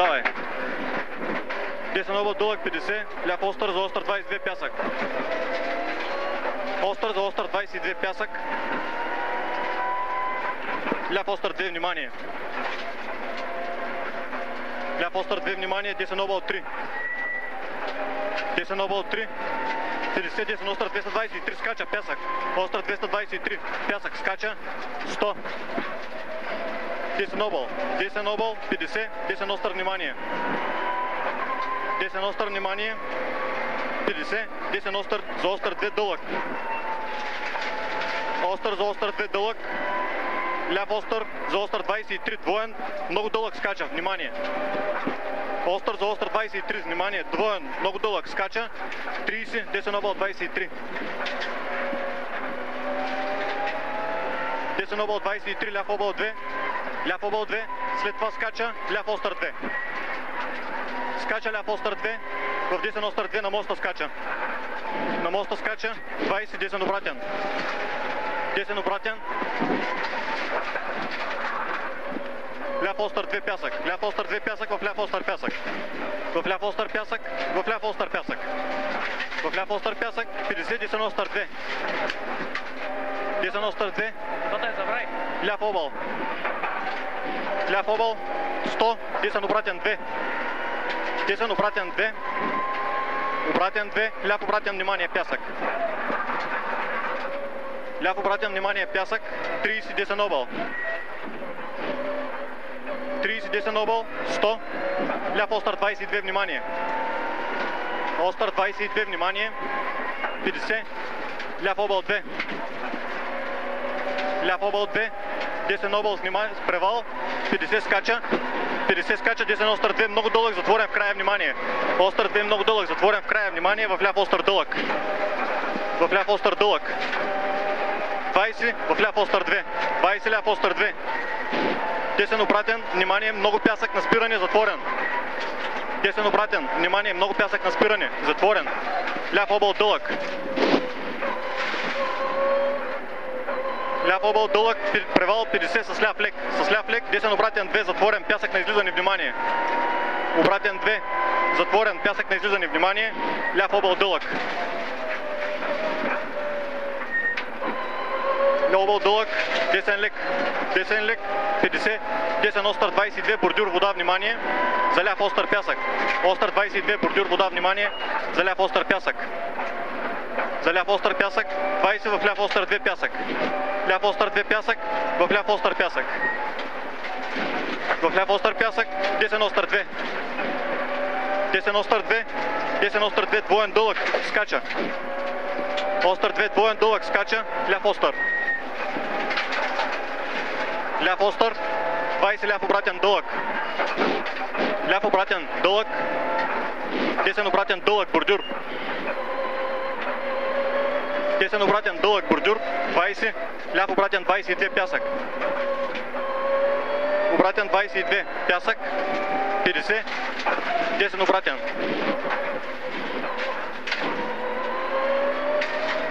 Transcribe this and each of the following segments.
Давай. Десен объл дълъг 50, ляв остър за остър 22 пясък. Остър за остър 22 пясък. Ляв остър 2, внимание. Ляв остър 2, внимание, десен объл 3. Десен объл 3. 50, десен остър 223, скача, пясък. Остър 223, пясък, скача, 100. Десен объл 50, десен остър, внимание. Десен остър, внимание. 50, десен остър за остър 2 дълъг. Остър за остър 2 дълъг. Ляв остър за остър 23, двоен, много дълъг, скача, внимание. Остър за остър 23, внимание, двоен, много дълъг, скача, 30, десен объл 23. Десен объл 23, ляв объл 2. Ляв объл 2, след това скача, ляв остър 2. Скача ляв остър 2, в десен остър 2 на моста скача. На моста скача, 20, десен обратен. Десен обратен. Ляв остър 2 пясък. Ляв остър 2 пясък в ляв остър пясък. В ляв остър пясък. В ляв остър пясък. В ляв остър пясък. 50, десен остър 2. Десен остър 2. Ляв объл. Ляв объл 100, десен обратен 2. Десен обратен 2. Обратен 2. Ляв обратен, внимание, пясък. Ляв обратен, внимание, пясък. 30, десен объл. 30, десен объл, 100. Ляв остър 22, внимание. Остър 22, внимание. 50. Ляв объл 2. Ляв объл 2. Десен объл, внимание, с превал. 50 скача. 50 скача, десен остър 2, много дълъг, затворен в края, внимание. Остър 2, много дълъг, затворен в края, внимание. В ляв остър дълъг. В ляв остър дълъг. 20, в ляв остър 2. 20, ляв остър 2. Десен обратен, внимание, много пясък на спиране, затворен. Десен обратен, внимание, много пясък на спиране, затворен. Ляв объл дълъг. Ляв объл дълъг, превал 50 с ляв лек. С ляв лек, десен обратен 2, затворен, пясък на излизане, внимание. Обратен 2, затворен, пясък на излизане, внимание. Ляв объл дълъг. Ляв объл дълъг, десен лек. Десен лек, 50, десен остър 22, бордюр вода, внимание. За ляв остър пясък. Остър 22, бордюр вода, внимание. За ляв остър пясък. За ляв остър пясък, 20 в ляв остър 2 пясък. Ляв остър 2 пясък, в ляв остър пясък. В ляв остър пясък, десен остър 2. Десен остър 2, десен остър 2, двоен дълъг, скача. Остър 2, двоен дълъг, скача, ляв остър. Ляв остър, 20, ляв обратен дълъг. Ляв обратен дълъг, десен обратен дълъг, бордюр. Десен обратен дълъг, бордюр, 20, ляв обратен 22, пясък. Обратен 22, пясък, 50, десен обратен.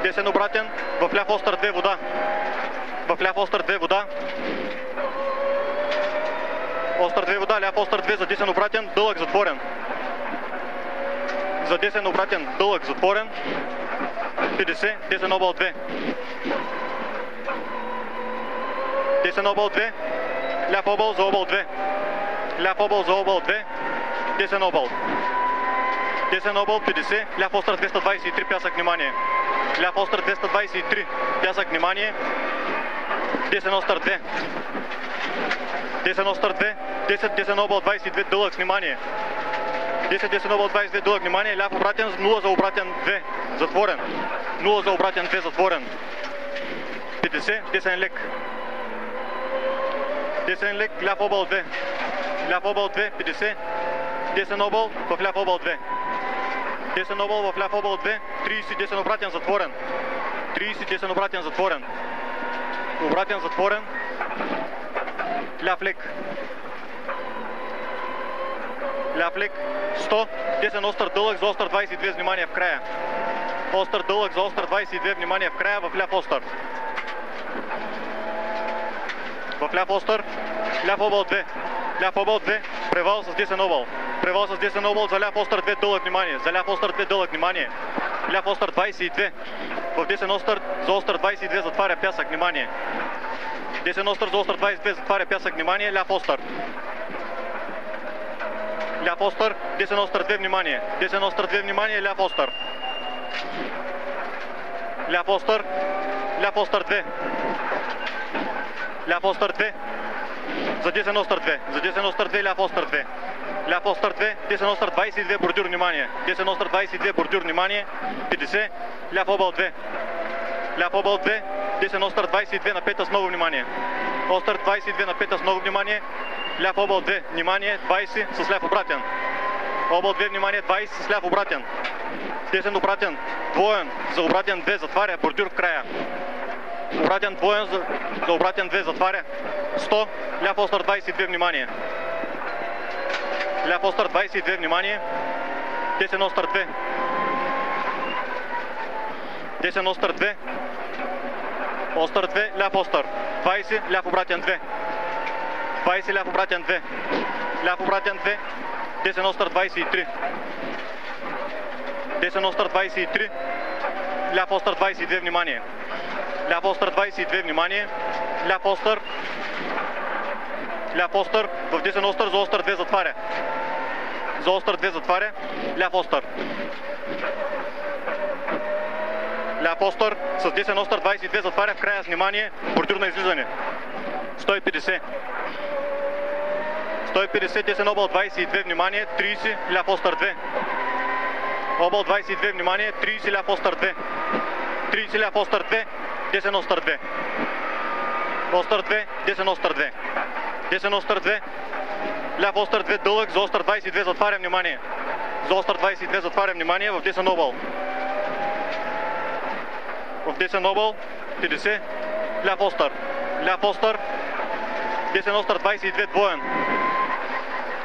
Десен обратен, в ляв остър 2 вода. В ляв остър 2 вода. Остър 2 вода, ляв остър 2 за десен обратен, дълъг, затворен. За десен обратен, дълъг, затворен. 50, десен объл 2. Десен объл 2. Ляв объл за объл 2. Ляв объл за объл 2. Десен объл. Десен объл 50. Ляв остър 223, пясък, внимание. Ляв остър 223, пясък, внимание. Десен остър 2. Десен остър 2. 10, десен объл 22, дълъг, внимание. 10, десен объл 22, дълъг, внимание. Ляв обратен, 0 за обратен 2, затворен. 0 за обратен 2, затворен. 50, десен лек. Десен лек, ляв объл 2. Ляв объл 2, 50. Десен объл в ляв объл 2. Десен объл в ляв объл 2. 30, десен обратен, затворен. 30, десен обратен, затворен. Обратен, затворен. Ляв лек. Ляв лек. 100. Десен остър дълъг за остър 22, внимание в края. Остър дълъг за остър 22, внимание в края, в ляв остър. В ляв остър. Ляв объл 2. Ляв объл 2. Превал с десен объл. Превал с десен объл за ляв остър 2 дълъг, внимание. За ляв остър 2 дълъг, внимание. Ляв остър 22. В десен остър за остър 22 затваря пясък, внимание. Десен остър за остър 22 затваря пясък, внимание. Ляв остър. Ляв остър, десен остър 2, внимание. Десен остър 2, внимание, ляв остър. Ляв остър, ляв остър 2. Ляв остър 2. За десен остър 2. За десен остър 2, ляв остър 2. Ляв остър 2, десен остър 22, бордюр, внимание. Десен остър 22, бордюр, внимание. 50, ляв объл 2. Ляв объл 2, десен остър 22 на пета с много внимание. Остър 22 на пета с много внимание. Ляв объл 2, внимание, 20 с ляв обратен. Объл 2, внимание, 20 с ляв обратен. Десен обратен, двоен, за обратен 2, затваря, бордюр в края. Обратен двоен, за обратен 2, затваря. 100, ляв остър 22, внимание. Ляв остър 22, внимание. Десен остър 2. Десен остър 2. Остър 2, ляв остър. 20, ляв обратен 2. 20, ляв обратен 2. Ляв обратен 2. Десен остър 23. Десен остър 23. Ляв остър 22, внимание. Ляв остър 22, внимание. Ляв остър. Ляв остър. В десен остър за остър 2 затваря. За остър 2 затваря. Ляв остър. Ляв остър с десен остър 22 затваря в края с внимание. Бордюр на излизане. 150. 150, десен объл 22, внимание. 30, ляв остър 2. Объл 22, внимание. 30, ляв остър 2. 30, ляв остър 2. Десен остър 2. Остър 2, десен остър 2. Десен остър 2. Ляв остър 2 дълъг, за остър 22 затваря, внимание. За остър 22 затваря, внимание, в десен объл. В десен объл, 50, ляв остър. Ляв остър, десен остър 22 двоен.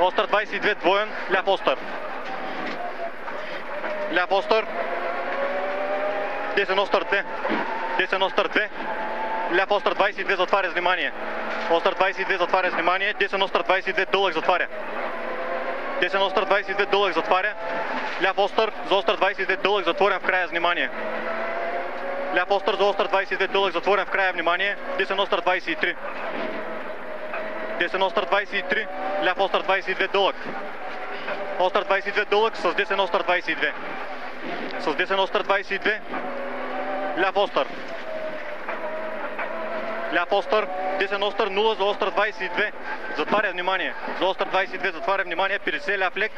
Остър 22 двоен, ляв остър. Ляв остър, десен остър 2. Десен остър 2. Ляв остър 22 затваря с внимание. Остър 22 затваря с внимание. Десен остър 22 дълъг затваря. Десен остър 22 дълъг затваря. Ляв остър за остър 22 дълъг затворен в края с внимание. Ляв остър за остър 22 дълъг затворен в края, внимание. Десен остър 23. Десен остър 23. Ляв остър 22 дълъг. Остър 22 дълъг с десен остър 22. С десен остър 22. Ляв остър. Ляв остър, десен остър 0 за остър 22. Затваря, внимание. За остър 22 затваря, внимание. 50, ляв лек.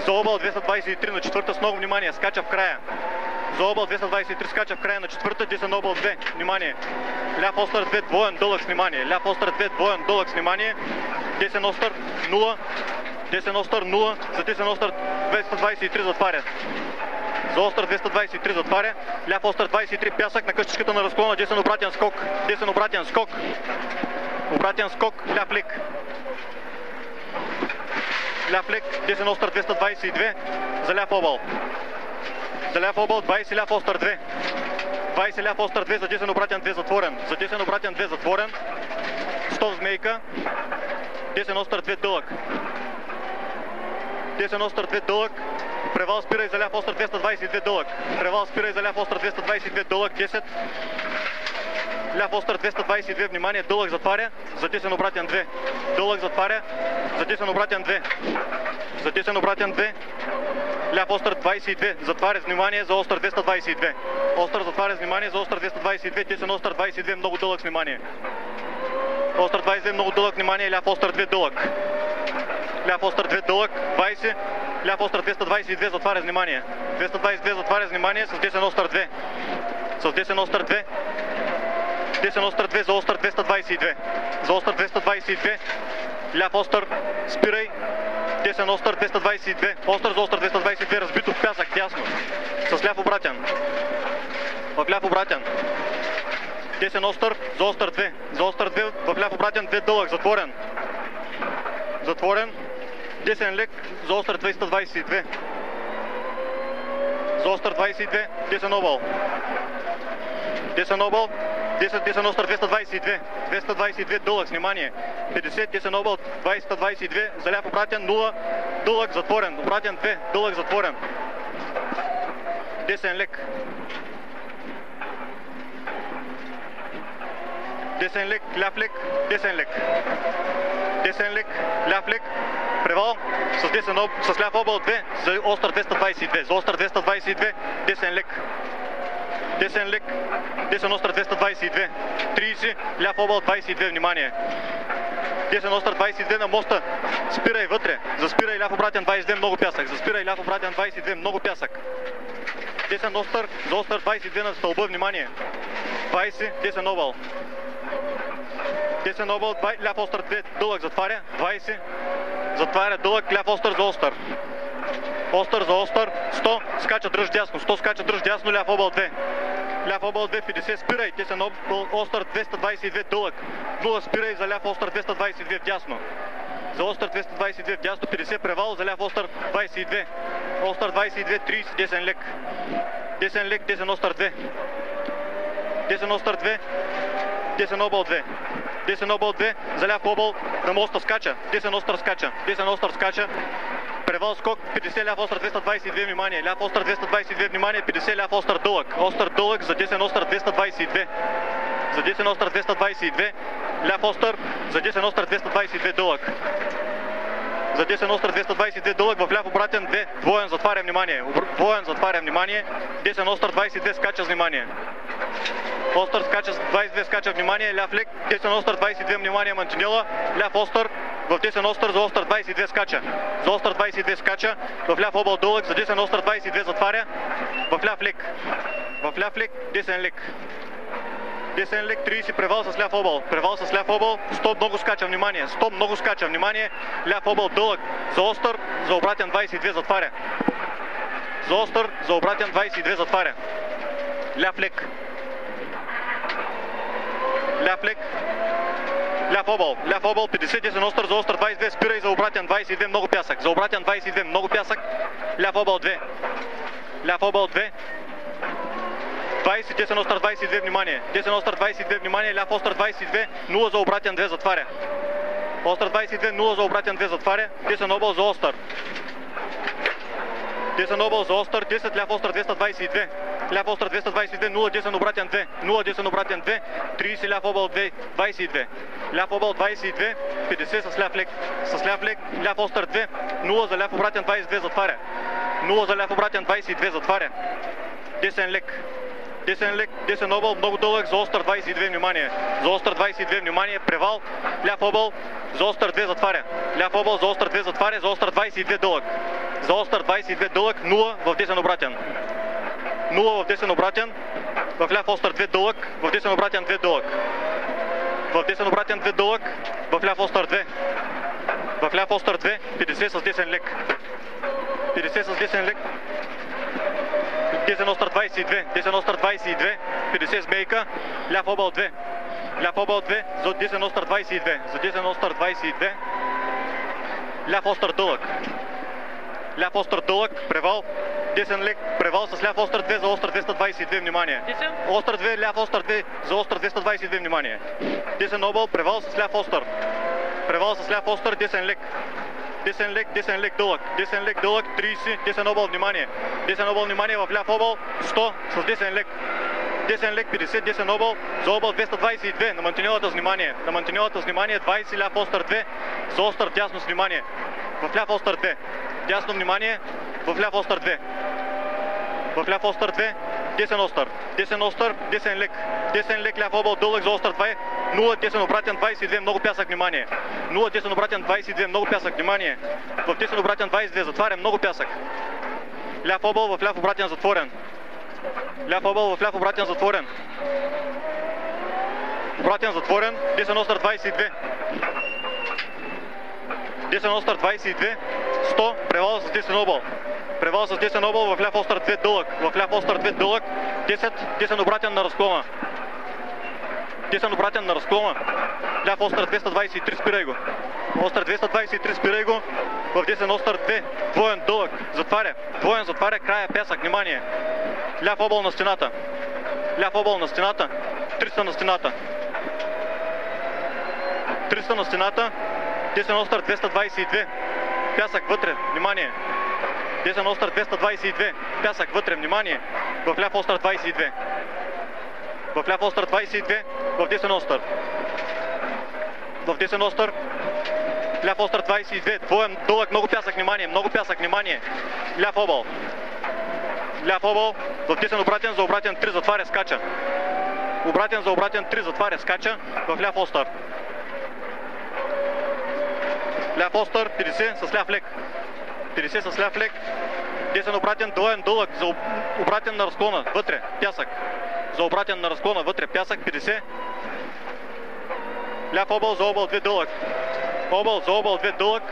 За объл 223 на четвърта с много внимание. Скача в края. За объл 223 скача в края на четвърта. Десен объл 2. Внимание. Ляв остър 2 двоен дълъг с внимание. Ляв остър 2 двоен дълъг с внимание. Десен остър 0. Десен остър 0. За десен остър 223 затваря. За остър 223 затваря. Ляв остър 23 пясък на къщичката на разклона. Десен обратен скок. Десен обратен скок. Обратен скок. Ляв лек. Ляв лек. Десен остър 222. За ляв объл. За ляв объл 20, ляв остър 2. 20, ляв остър 2 за десен обратен 2 затворен. За десен обратен 2 затворен. 100 змейка. Десен остър 2 дълъг. Десен остър 2 дълъг. Превал спира и за ляв остър 222 дълъг. Превал спира и за ляв остър 222 дълъг. 10. Ляв остър 222, внимание, дълъг затваря. За десен обратен 2. Дълъг затваря. За десен обратен 2. За десен обратен 2. Ляв остър 22. Затваря, внимание, за остър 222. Остър затваря, внимание, за остър 222. Десен остър 22, много дълъг, внимание. Остър 22, много дълъг, внимание. Ляв остър 2 дълъг. Ляв остър 2 дълъг. 20. Ляв остър 222 затваря, внимание. 222 затваря, внимание, с десен остър 2. С десен остър 2. Десен остър 2 за остър 222. За остър 222. Ляв остър, спирай. Десен остър 222. Остър за остър 222, разбито в пясък, тясно. С ляв обратен. В ляв обратен. Десен остър за остър 2. За остър 2 в ляв обратен 2 дълъг, затворен. Затворен. Десен лек за остър 222. За остър 22. Десен объл. Десен объл. 10 десен остър 222. 222 дълъг, внимание. 50 десен объл 222. За ляв обратен 0. Дълъг затворен. Обратен 2. Дълъг затворен. Десен лек. Десен лек, ляв лек, десен лек. Десен лек, ляв лек. Превал с ляв объл 2 за остър 222. За остър 222, десен лек. Десен лек, десен остър 222. 30, ляв объл 22, внимание. Десен остър 22 на моста. Спирай вътре. Заспирай ляв обратен 22, много пясък. Заспирай ляв обратен 22, много пясък. Десен остър, за остър 22 на стълба, внимание. 20, десен объл. Десен объл, ляв остър 2, дълъг затваря. 20, затваря дълъг, ляв остър за остър. Остър за остър, 100, скача дръж дясно. 100 скача дръж дясно, ляв объл 2. Ляв объл 2, 50, спирай. Десен остър 222, дълъг. 0, спирай за ляв остър 222 вдясно. За остър 222 вдясно, 50, превал за ляв остър 22. Остър 22, 30, десен лек. Десен лек, десен остър 2. Десен остър 2, десен объл 2. Десен объл 2, за ляв объл на моста скача. Десен остър скача. Десен остър скача. Превал скок, 50 ляв остър 222, внимание. Ляв остър 222, внимание. 50 ляв остър дълъг. Остър дълъг за десен остър 222. За десен остър 222. Ляв остър за десен остър 222 дълъг. За десен остър 222 дълъг в ляв обратен 2. Двоен затваря, внимание. Двоен затваря, внимание. Десен остър 22 скача, внимание. Остър скача, 22 скача, внимание. Ляв лек, десен остър 22, внимание. Мантинела. Ляв остър в десен остър за остър 22 скача. За остър 22 скача. В ляв объл дълъг за десен остър 22 затваря. В ляв лек. В ляв лек, десен лек. Десен лек 30, превал с ляв объл. Превал с ляв объл. 100 много скача, внимание. 100 много скача, внимание. Ляв объл дълъг. За остър, за обратен 22 затваря. За остър, за обратен 22 затваря. Ляв лек. Ляв лек. Ляв объл. Ляв объл 50, десен остър за остър 22. Спирай за обратен 22, много пясък. За обратен 22, много пясък. Ляв объл 2. Ляв объл 2. 20, десен остър 22, внимание. Десен остър 22, внимание. Ляв остър 22, 0 за обратен 2 затваря. Остър 22, 0 за обратен 2 затваря. Десен объл за остър. Десен объл за остър, 10, ляв остър 222. Ляв остър 222, 0 десен обратен 2. 0 десен обратен 2. 30, ляв объл 2, 22. Ляв объл 22, 50 с ляв лек. С ляв лек, ляв остър 2. 0 за ляв обратен 22 затваря. 0 за ляв обратен 22 затваря. Десен лек. Десен лек, десен объл, много дълъг за остър 22, внимание. За остър 22, внимание. Превал, ляв объл, за остър 2 затваря. Ляв объл, за остър 2 затваря, за остър 22 дълъг. За остър 22 дълъг, 0 в десен обратен. 0 в десен обратен, в ляв остър 2 дълъг, в десен обратен 2 дълъг. В десен обратен 2 дълъг, в ляв остър 2. В ляв остър 2, 50 с десен лек. 50 с десен лек. Десен остър 22, десен остър 22, 50 змейка, ляв объл 2. Ляв объл 2 за десен остър 22. За десен остър 22. Ляв остър дълъг. Ляв остър дълъг, превал, десен лек, превал с ляв остър 2 за остър 222, внимание. Остър 2, ляв остър 2 за остър 222, внимание. Десен объл, превал с ляв остър. Превал с ляв остър, десен лек. Десен лек дълъг. Десен лек дълъг, 30, десен объл, внимание. Десен объл, внимание, в ляв объл, 100 с десен лек. Десен лек 50, десен объл, за объл 222, на мантинелата с внимание. На мантинелата с внимание, 20, ляв остър 2, за остър дясно с внимание. В ляв остър 2, дясно внимание, в ляв остър 2. В ляв остър 2, десен остър. Десен остър, десен лек. Десен лек, ляв объл, дълъг за остър 2. 0 десен обратен 22, много пясък, внимание. 0 десен обратен 22, много пясък, внимание. В десен обратен 22, затваря, много пясък. Ляв объл в ляв обратен затворен. Ляв объл в ляв обратен затворен. Обратен затворен, десен остър 22. Десен остър 22, 100, превал с десен объл. Превал с десен объл в ляв остър 2 дълъг. В ляв остър 2 дълъг, 10, десен обратен на разклона. Десен обратен на разклона. Ляв остър 223, спирай го. Остър 223, спирай го. В десен остър 2, двоен дълъг. Затваря. Двоен затваря, края пясък, внимание. Ляв объл на стената. Ляв объл на стената. 300 на стената. 300 на стената. Десен остър 222. Пясък вътре, внимание. Десен остър 222. Пясък вътре, внимание. В ляв остър 22. В ляв остър 22. В десен остър. В десен остър. Ляв остър 22. Двоен дълъг, много пясък, внимание. Много пясък, внимание. Ляв объл. Ляв объл. В десен обратен за обратен 3. Затваря, скача. Обратен за обратен 3. Затваря, скача. В ляв остър. Ляв остър, 50 с ляв лек. 50 с ляв лек. Десен обратен, двоен дълъг за обратен на разклона. Вътре, пясък. За обратен на разклона, вътре, пясък, 50. Ляв объл за объл 2 дълъг. Объл за объл 2 дълъг.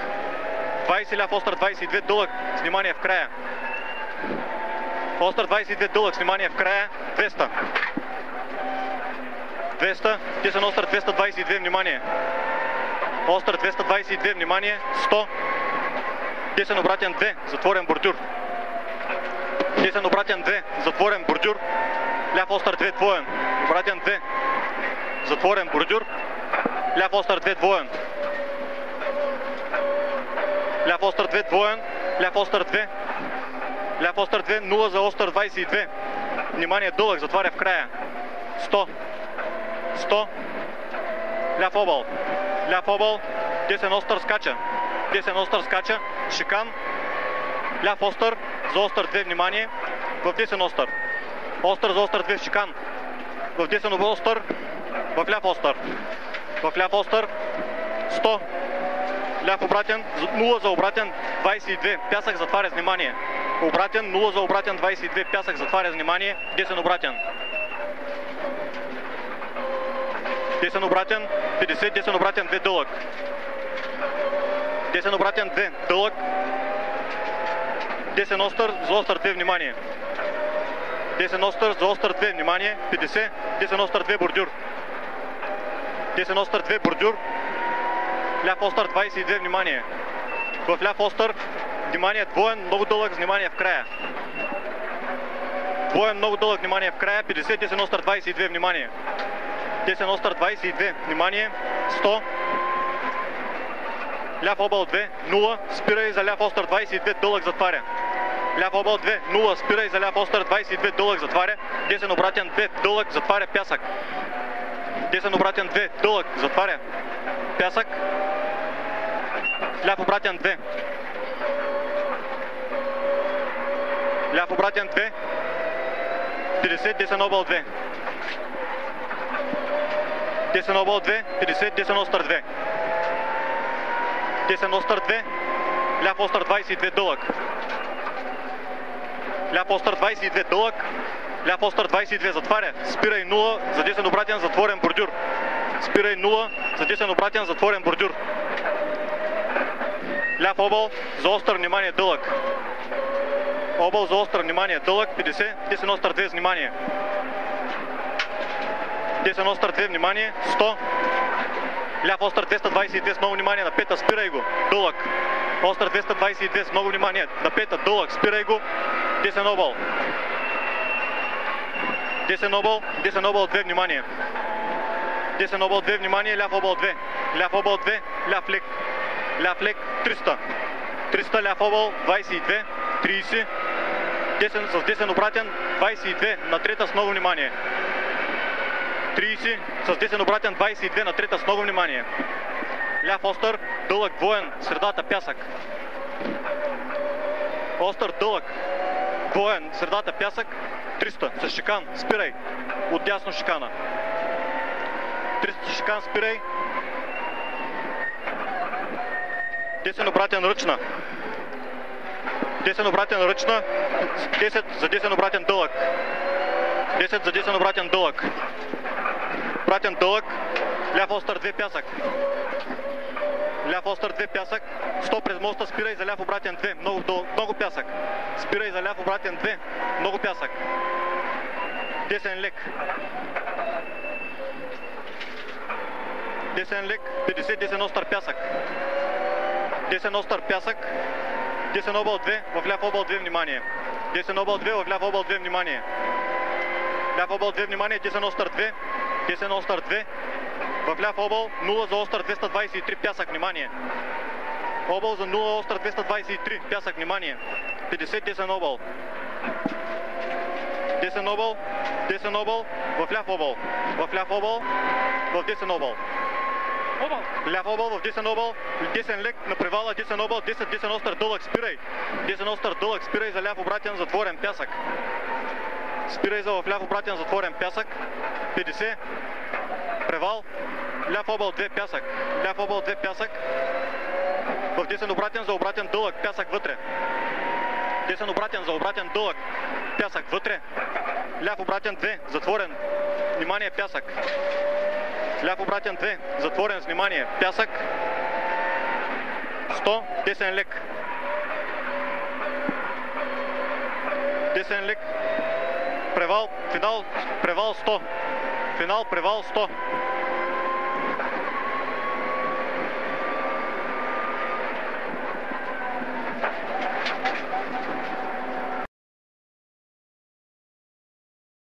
20, ляв остър 22 дълъг. Внимание в края. Остър 22 дълъг, внимание в края. 200. 200. Десен остър 222, внимание. Остър 222, внимание. 100. Десен обратен 2, затворен бордюр. Десен обратен 2, затворен бордюр. Ляв остър 2, двоен. Обратен 2, затворен бордюр. Ляв остър 2, двоен. Ляв остър 2, двоен. Ляв остър 2. Ляв остър 2, 0 за остър 22. Внимание, дълъг, затваря в края. 100. 100. Ляв объл. Ляв объл. Десен остър скача. Десен остър скача. Шикан. Ляв остър за остър 2, внимание. В десен остър. Остър за остър 2, шикан. В десен остър. В ляв остър. В ляв остър. 100. Ляв обратен. 0 за обратен 22. Пясък, затваря, внимание. Обратен. 0 за обратен 22. Пясък, затваря, внимание. Десен обратен. Десен обратен. 50. Десен обратен 2 дълъг. Десен обратен 2 дълъг. Десен остър за остър 2, внимание. Десен остър за остър 2, внимание. 50. Десен остър 2 бордюр. Десен остър 2 бордюр. Ляв остър 22, внимание. В ляв остър, внимание, двоен, много дълъг, внимание в края. Двоен, много дълъг, внимание в края. 50. Десен остър 22, внимание. Десен остър 22, внимание. 100. Ляв объл 2, 0. Спирай за ляв остър 22, дълъг, затваря. Ляв объл 2, 0. Спирай за ляв остър 22, дълъг, затваря. Десен обратен 2, дълъг, затваря, пясък. Десен обратен 2, дълъг, затваря. Пясък. Ляв обратен 2. Ляв обратен 2. 50, десен объл 2. Десен объл 2, 50, десен остър 2. Десен остър 2. Ляв остър 22, дълъг. Ляв остър 22, дълъг. Ляв остър 22, затваря. Спирай 0 за десен обратен, затворен бордюр. Спирай 0 за десен обратен, затворен бордюр. Ляв объл за остър, внимание, дълъг. Объл за остър, внимание, дълъг. 50. Десен остър 2, внимание. Десен остър 2, внимание. 100. Ляв остър 222 с много внимание на пета, спирай го. Дълъг. Остър 222 с много внимание на пета, дълъг, спирай го. Десен объл. Десен объл 2, внимание. Десен объл 2, внимание, ляв объл 2. Ляв объл 2, ляв лек. Ляв лек 300. 300, ляв объл 22, 30. Десен с десен обратен 22 на трета с много внимание. 30 с десен обратен 22 на трета с много внимание. Ляв остър, дълъг, двоен, средата, пясък. Остър, дълъг, двоен, средата, пясък. 300 с шикан, спирай. Отдясно шикана. 300 с шикан, спирай. Десен обратен ръчна. Десен обратен ръчна. 10 за десен обратен дълъг. 10 за десен обратен дълъг. Обратен дълъг. Ляв остър 2, пясък. Ляв остър 2, пясък. 100 през моста, спирай за ляв обратен 2. Много пясък. Спирай за ляв обратен 2. Много пясък. Десен лек. Десен лек. 50, десен остър, пясък. Десен остър, пясък. Десен объл 2, в ляв объл 2, внимание. Десен объл 2, в ляв объл 2, внимание. Ляв объл 2, внимание, десен остър 2. Десен остър 2. В ляв объл 0 за остър 223, пясък, внимание. Объл за 0 остър 223, пясък, внимание. 50 десен объл. Десен объл, в ляв объл. В ляв объл, в десен объл. Ляв объл в десен объл, десен лек на превала, десен объл, 10 десен остър дълъг, спирай. Десен остър дълъг, спирай за ляв обратен затворен пясък. Спирай за в ляв обратен затворен пясък. 50. Превал. Ляв объл 2 пясък. Ляв объл 2 пясък. В десен обратен за обратен дълъг, пясък вътре. Десен обратен за обратен дълъг, пясък вътре. Ляв обратен 2, затворен. Внимание, пясък. Ляв обратен 2, затворен, внимание, пясък. 100, десен лек. Десен лек. Превал, финал, превал 100. Финал, превал 100.